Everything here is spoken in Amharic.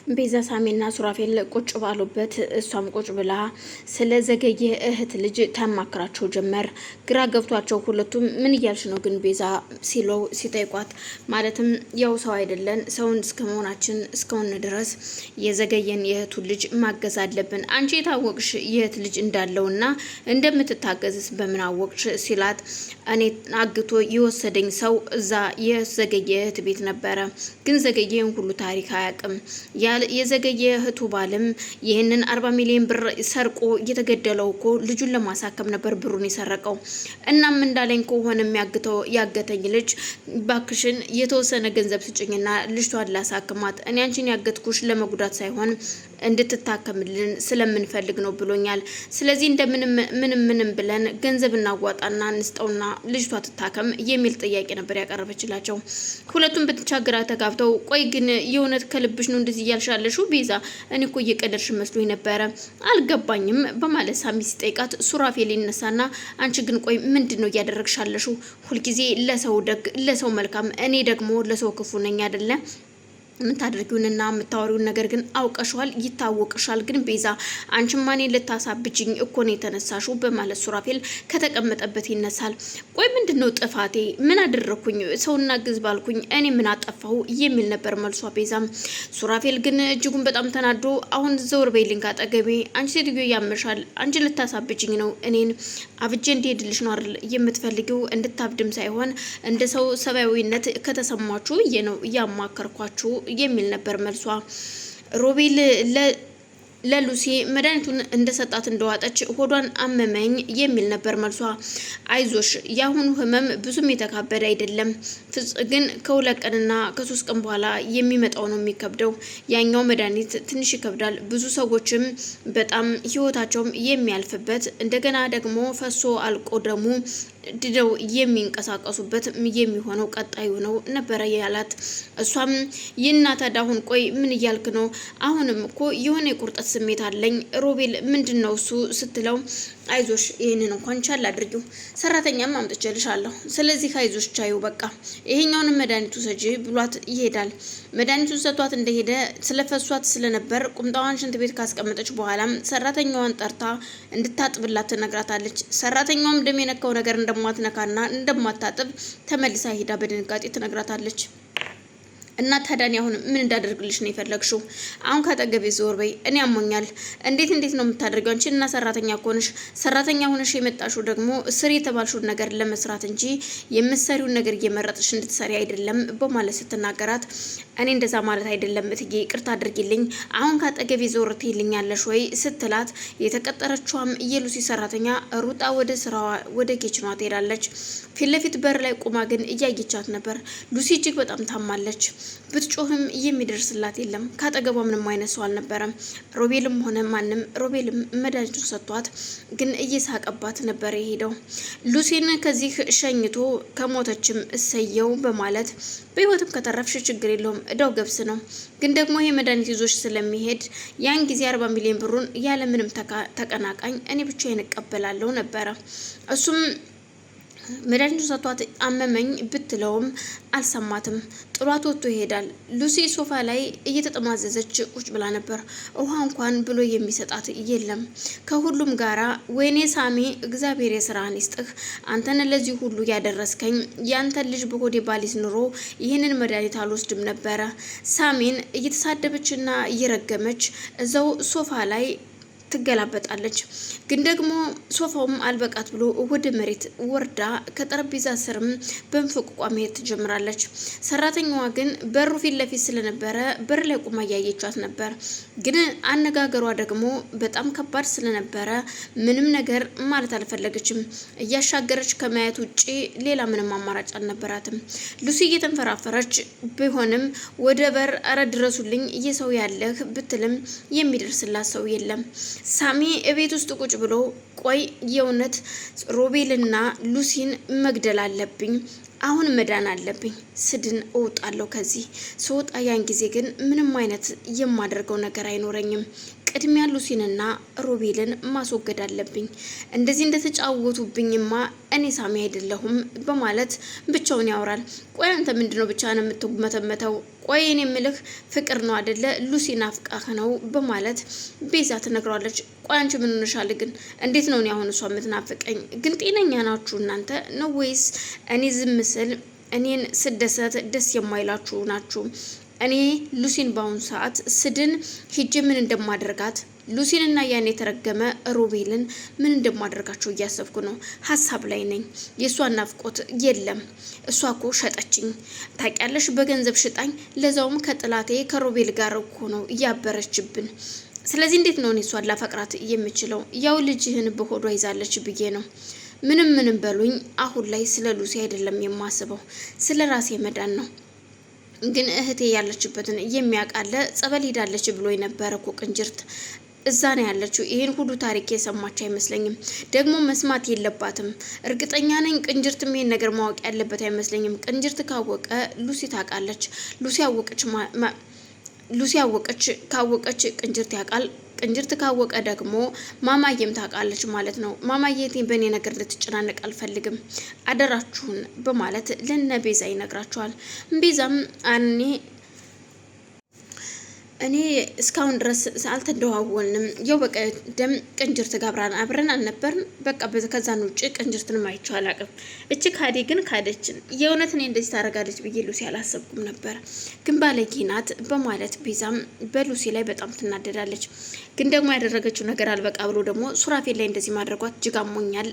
ቤዛ ሳሚና ሱራፌል ቁጭ ባሉበት እሷም ቁጭ ብላ ስለ ዘገየ እህት ልጅ ታማክራቸው ጀመር። ግራ ገብቷቸው ሁለቱም ምን እያልሽ ነው ግን ቤዛ ሲለው ሲጠይቋት፣ ማለትም ያው ሰው አይደለን ሰውን እስከመሆናችን እስከሆነ ድረስ የዘገየን የእህቱን ልጅ ማገዝ አለብን። አንቺ የታወቅሽ የእህት ልጅ እንዳለውና እንደምትታገዝስ በምን አወቅሽ ሲላት፣ እኔ አግቶ የወሰደኝ ሰው እዛ የዘገየ እህት ቤት ነበረ፣ ግን ዘገየን ሁሉ ታሪክ አያውቅም። የዘገየ እህቱ ባልም ይህንን 40 ሚሊዮን ብር ሰርቆ እየተገደለው እኮ ልጁን ለማሳከም ነበር ብሩን የሰረቀው። እናም እንዳለኝ ከሆነ የሚያግተው ያገተኝ ልጅ ባክሽን የተወሰነ ገንዘብ ስጭኝና ልጅቷን ላሳክማት፣ እኔ አንቺን ያገትኩሽ ለመጉዳት ሳይሆን እንድትታከምልን ስለምንፈልግ ነው ብሎኛል። ስለዚህ እንደምንም ብለን ገንዘብ እናዋጣና እንስጠውና ልጅቷ ትታከም የሚል ጥያቄ ነበር ያቀረበችላቸው። ሁለቱም ብትቻግራ ተጋብተው፣ ቆይ ግን የእውነት ከልብሽ ነው እንደዚህ እያልሻለሹ ቤዛ? እኔ እኮ እየቀለድሽ መስሎኝ ነበረ አልገባኝም በማለት ሳሚ ሲጠይቃት፣ ሱራፌል ይነሳና አንቺ ግን ቆይ ምንድን ነው እያደረግሻለሹ? ሁልጊዜ ለሰው ደግ ለሰው መልካም፣ እኔ ደግሞ ለሰው ክፉ ነኝ አይደለ? የምታደርጊውንና የምታወሪውን ነገር ግን አውቀሻል፣ ይታወቅሻል። ግን ቤዛ አንቺማ እኔን ልታሳብጅኝ እኮ ነው የተነሳሽው በማለት ሱራፌል ከተቀመጠበት ይነሳል። ቆይ ምንድነው ጥፋቴ? ምን አደረኩኝ? ሰውና ግዝ ባልኩኝ እኔ ምን አጠፋሁ? የሚል ነበር መልሷ። ቤዛም ሱራፌል ግን እጅጉን በጣም ተናዶ አሁን ዘውር በይልኝ ካጠገቤ፣ አንቺ ሴትዮ ያመሻል፣ አንቺ ልታሳብጅኝ ነው፣ እኔን አብጄ እንዲሄድልሽ ነው አይደል የምትፈልጊው? እንድታብድም ሳይሆን እንደ ሰው ሰብአዊነት ከተሰማችሁ ነው እያማከርኳችሁ የሚል ነበር መልሷ። ሮቤል ለሉሲ መድኃኒቱን እንደሰጣት እንደዋጠች ሆዷን አመመኝ የሚል ነበር መልሷ። አይዞሽ የአሁኑ ህመም ብዙም የተካበደ አይደለም፣ ግን ከ2 ቀንና ከ3 ቀን በኋላ የሚመጣው ነው የሚከብደው። ያኛው መድኃኒት ትንሽ ይከብዳል። ብዙ ሰዎችም በጣም ህይወታቸውም የሚያልፍበት እንደገና ደግሞ ፈሶ አልቆ ደሙ ድደው የሚንቀሳቀሱበት የሚሆነው ቀጣዩ ነው ነበረ ያላት። እሷም ይናታድ አሁን ቆይ ምን እያልክ ነው? አሁንም እኮ የሆነ የቁርጠት ስሜት አለኝ ሮቤል፣ ምንድነው እሱ ስትለው፣ አይዞሽ ይህንን እንኳን ቻል አድርጊው፣ ሰራተኛም አምጥቼልሻለሁ፣ ስለዚህ አይዞሽ ቻዩ በቃ ይሄኛውንም መድኃኒቱ ሰጂ ብሏት ይሄዳል። መድኃኒቱን ሰጥቷት እንደሄደ ስለፈሷት ስለነበር ቁምጣዋን ሽንት ቤት ካስቀመጠች በኋላም ሰራተኛዋን ጠርታ እንድታጥብላት ትነግራታለች። ሰራተኛዋም ደም የነካው ነገር እንደማትነካና እንደማታጥብ ተመልሳ ሄዳ በድንጋጤ ትነግራታለች። እና ታዳኒ አሁን ምን እንዳደርግልሽ ነው የፈለግሽው? አሁን ካጠገቤ ዞር በይ፣ እኔ አሞኛል። እንዴት ነው የምታደርገው? አንቺ እና ሰራተኛ ኮንሽ ሰራተኛ ሆነሽ የመጣሽው ደግሞ ስሪ የተባልሽውን ነገር ለመስራት እንጂ የምትሰሪውን ነገር እየመረጥሽ እንድትሰሪ አይደለም በማለት ስትናገራት፣ እኔ እንደዛ ማለት አይደለም እትዬ ይቅርታ አድርጊልኝ፣ አሁን ካጠገቤ ዞር ትይልኛለሽ ወይ ስትላት፣ የተቀጠረችዋም የሉሲ ሰራተኛ ሩጣ ወደ ስራዋ ወደ ኪችኗ ትሄዳለች። ፊት ለፊት በር ላይ ቁማ ግን እያየቻት ነበር። ሉሲ እጅግ በጣም ታማለች። ብትጮህም የሚደርስላት የለም። ካጠገቧ ምንም አይነት ሰው አልነበረም። ሮቤልም ሆነ ማንም። ሮቤልም መድኃኒቱን ሰጥቷት ግን እየሳቀባት ነበር የሄደው። ሉሲን ከዚህ ሸኝቶ ከሞተችም እሰየው በማለት በህይወትም ከተረፍሽ ችግር የለውም እዳው ገብስ ነው፣ ግን ደግሞ ይሄ መድኃኒት ይዞሽ ስለሚሄድ ያን ጊዜ 40 ሚሊዮን ብሩን ያለምንም ተቀናቃኝ እኔ ብቻዬን እቀበላለሁ ነበረ። እሱም መድኃኒቱን ሰጥቷት አመመኝ ብትለውም አልሰማትም። ጥሏት ወጥቶ ይሄዳል። ሉሲ ሶፋ ላይ እየተጠማዘዘች ቁጭ ብላ ነበር። ውሃ እንኳን ብሎ የሚሰጣት የለም። ከሁሉም ጋራ ወይኔ ሳሚ እግዚአብሔር የስራህን ይስጥህ፣ አንተን ለዚህ ሁሉ ያደረስከኝ፣ ያንተን ልጅ በሆዴ ባሊዝ ኑሮ ይህንን መድኃኒት አልወስድም ነበረ። ሳሚን እየተሳደበችና እየረገመች እዛው ሶፋ ላይ ትገላበጣለች። ግን ደግሞ ሶፋውም አልበቃት ብሎ ወደ መሬት ወርዳ ከጠረጴዛ ስርም በንፍቁቋ መሄድ ትጀምራለች። ሰራተኛዋ ግን በሩ ፊት ለፊት ስለነበረ በር ላይ ቁማ እያየቻት ነበር። ግን አነጋገሯ ደግሞ በጣም ከባድ ስለነበረ ምንም ነገር ማለት አልፈለገችም። እያሻገረች ከማየት ውጪ ሌላ ምንም አማራጭ አልነበራትም። ሉሲ እየተንፈራፈረች ቢሆንም ወደ በር እረ ድረሱልኝ እየሰው ያለህ ብትልም የሚደርስላት ሰው የለም። ሳሚ እቤት ውስጥ ቁጭ ብሎ ቆይ የእውነት ሮቤልና ሉሲን መግደል አለብኝ፣ አሁን መዳን አለብኝ፣ ስድን እወጣለሁ ከዚህ ስወጣ ያን ጊዜ ግን ምንም አይነት የማደርገው ነገር አይኖረኝም፣ ቅድሚያ ሉሲንና ሮቤልን ማስወገድ አለብኝ። እንደዚህ እንደተጫወቱብኝማ እኔ ሳሚ አይደለሁም በማለት ብቻውን ያወራል። ቆይ አንተ ምንድነው ብቻ ነው የምትመተመተው? ቆይ እኔ የምልህ ፍቅር ነው አይደለ? ሉሲ ናፍቃህ ነው በማለት ቤዛ ትነግረዋለች። ቆይ አንቺ ምን ሆነሻል ግን? እንዴት ነው እኔ አሁን እሷ የምትናፍቀኝ? ግን ጤነኛ ናችሁ እናንተ ነው ወይስ እኔ ዝም ስል እኔን ስደሰት ደስ የማይላችሁ ናችሁ? እኔ ሉሲን በአሁኑ ሰዓት ስድን ሂጄ ምን እንደማደርጋት ሉሲንና ያን የተረገመ ሮቤልን ምን እንደማደርጋቸው እያሰብኩ ነው። ሀሳብ ላይ ነኝ። የእሷን ናፍቆት የለም። እሷ እኮ ሸጠችኝ ታውቂያለሽ፣ በገንዘብ ሽጣኝ፣ ለዛውም ከጥላቴ ከሮቤል ጋር እኮ ነው እያበረችብን። ስለዚህ እንዴት ነው እኔ እሷን ላፈቅራት የምችለው? ያው ልጅህን በሆዷ ይዛለች ብዬ ነው። ምንም በሉኝ፣ አሁን ላይ ስለ ሉሲ አይደለም የማስበው፣ ስለ ራሴ መዳን ነው። ግን እህቴ ያለችበትን የሚያውቃለ ጸበል ሄዳለች ብሎ የነበረ እኮ ቅንጅርት እዛ ነው ያለችው። ይሄን ሁሉ ታሪክ የሰማች አይመስለኝም። ደግሞ መስማት የለባትም። እርግጠኛ ነኝ ቅንጅርትም ይሄን ነገር ማወቅ ያለበት አይመስለኝም። ቅንጅርት ካወቀ ሉሲ ታውቃለች። ሉሲ ካወቀች ቅንጅርት ያውቃል። ቅንጅርት ካወቀ ደግሞ ማማዬም ታውቃለች ማለት ነው። ማማዬ በእኔ ነገር ልትጨናነቅ አልፈልግም፣ አደራችሁን በማለት ለነ ቤዛ ይነግራቸዋል። ቤዛም እኔ እስካሁን ድረስ አልተደዋወልንም። ያው በቀደም ቅንጅርት ጋብራን አብረን አልነበርን። በቃ ከዛን ውጭ ቅንጅርትንም አይቼው አላውቅም። እቺ ካዴ ግን ካደችን። የእውነት እኔ እንደዚህ ታደርጋለች ብዬ ሉሲ አላሰብኩም ነበር፣ ግን ባለጌ ናት በማለት ቤዛም በሉሲ ላይ በጣም ትናደዳለች። ግን ደግሞ ያደረገችው ነገር አልበቃ ብሎ ደግሞ ሱራፌል ላይ እንደዚህ ማድረጓት እጅግ አሞኛል